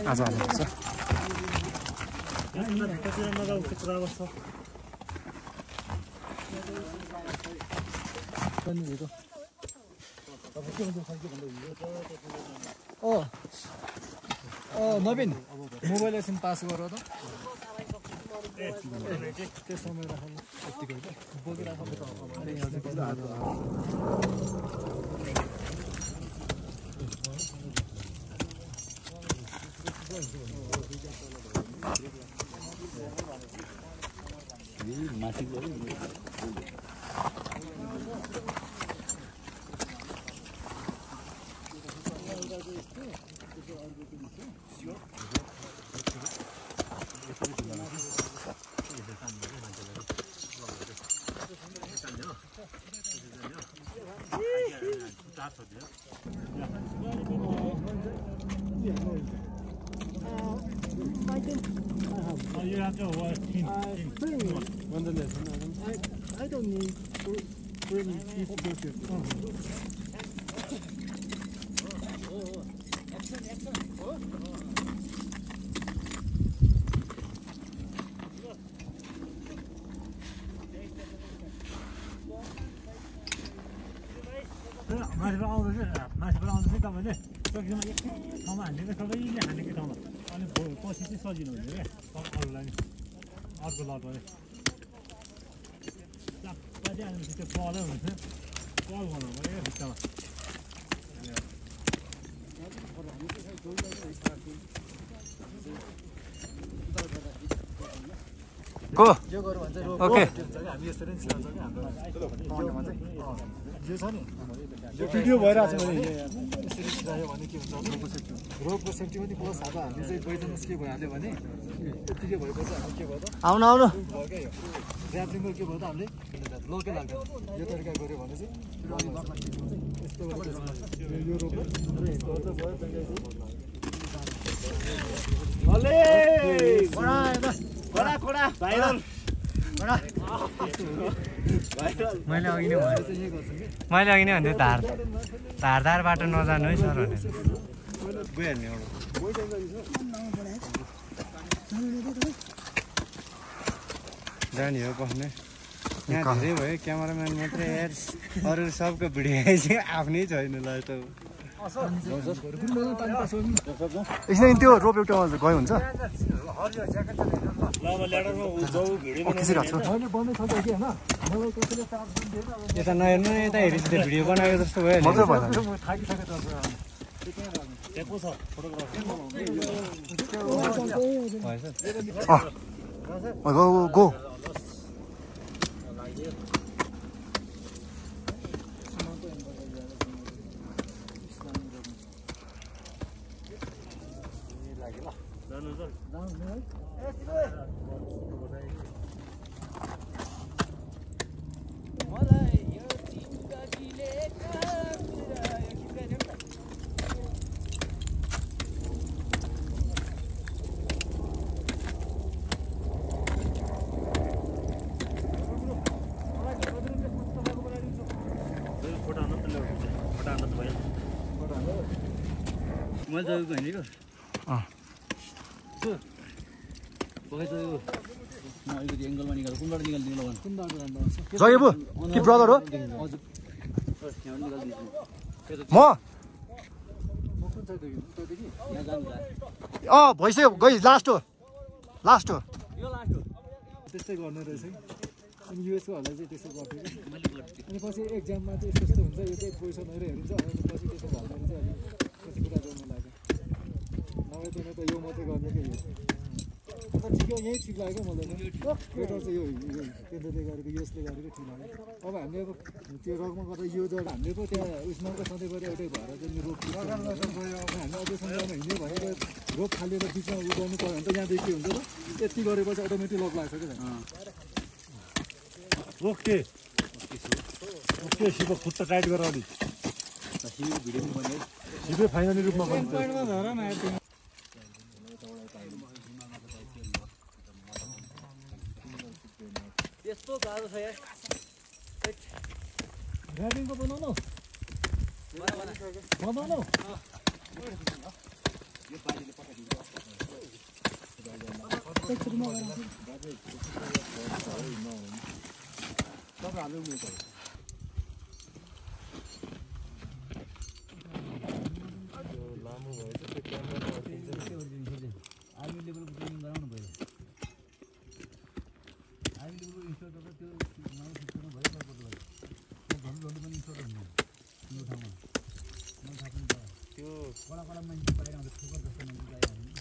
आज हाल्नुपर्छ नवीन मोबाइल एकछिन पास गर त त्यो समय राख्नु यतिकै बोकिराख्नु You have to work in I don't need to bring this bucket. माथिबाट आउँदैछ तपाईँले सकेसम्म एक ठाउँमा हानेको सबैले हानेकै ठाउँमा अनि पछि चाहिँ सजिलो हुन्छ क्या अरूलाई नि अर्को लटले चाप्पा चाहिँ आएपछि त्यो पलै हुन्छ पल बनाउनु पऱ्यो क्या भित्तामा को यो गरौँ भने चाहिँ ओके हामी यसरी नि सिकाउँछ कि हाम्रो यो छ नि यो भिडियो भइरहेको छ भने यसरी सिकायो भने के हुन्छ रोगको सेफ्टी पनि प्लस अब हामीले चाहिँ बाइचान्स के भइहाल्यो भने यतिकै भएपछि हामी के भयो त आउनु आउनु भयो क्या यो ऱ्याप्लिङको के भयो त हामीले लोकै लाग्छ यो तरिका गऱ्यो भने चाहिँ यस्तो यो रोग मैले अघि नै भन्थेँ धार बाटो नजानु है सर भनेर गइहाल्ने एउटा जाने हो बस्ने यहाँ धेरै भयो क्यामेराम्यान मात्रै यार अरू सबको भिडियो आइसक्यो आफ्नै छैन ल त एकछिन त्यो रोप एउटा गयो हुन्छ यता नहेर्नु यता हेरेपछि त भिडियो बनाएको जस्तो भयो गो जयबु कि ब्रदर हो म भइसक्यो गइ लास्ट हो त्यस्तै गर्नु रहेछ अनि युएसकोहरूलाई चाहिँ त्यसो गर्थ्यो अनि पछि एक्जाममा चाहिँ यस्तो हुन्छ यो चाहिँ क्वेसनहरू हेरिन्छ अनि पछि त्यसो भन्दाखेरि चाहिँ अलिक पछि कुरा गर्नु लाग्यो नभए चाहिँ त यो मात्रै गर्ने के ठिक हो यही ठिक लाग्यो मलाई बेटर चाहिँ यो केन्द्रले गरेको यसले गरेको ठिक लाग्यो अब हामीले अब त्यो रकमा गर्दा यो जग्गा हामीले पो त्यहाँ उयसमा सधैँभरि एउटै भएर चाहिँ रोप हामी अझैसम्म हिँड्यो भने रोप फालेर बिचमा उ गर्नु पऱ्यो भने त यहाँदेखि के हुन्छ त यति गरेपछि अटोमेटिक लक लाग्छ क्या ओके ओके सिधै खुट्टा टाइट गरेर अलिक सिधै फाइनली रूपमा यस्तो गाह्रो छ यार ड्राइभिङको बनाउनु बनाउनु लामो भयो त्यो क्यामेरा आर्मी लेभलको ट्रेनिङ गराउनु भयो आर्मी लेभलको इन्स्ट्रक्टर त्यो नयाँ सिस्टममा भयो सपोर्ट भयो झन्डु पनि इन्स्ट्रक्टर हुनु यो ठाउँमा मलाई थाहा पनि भयो त्यो कडा कडा मान्छे बाहिर आउँछ ठोकर जस्तो मान्छे बाहिर आउँछ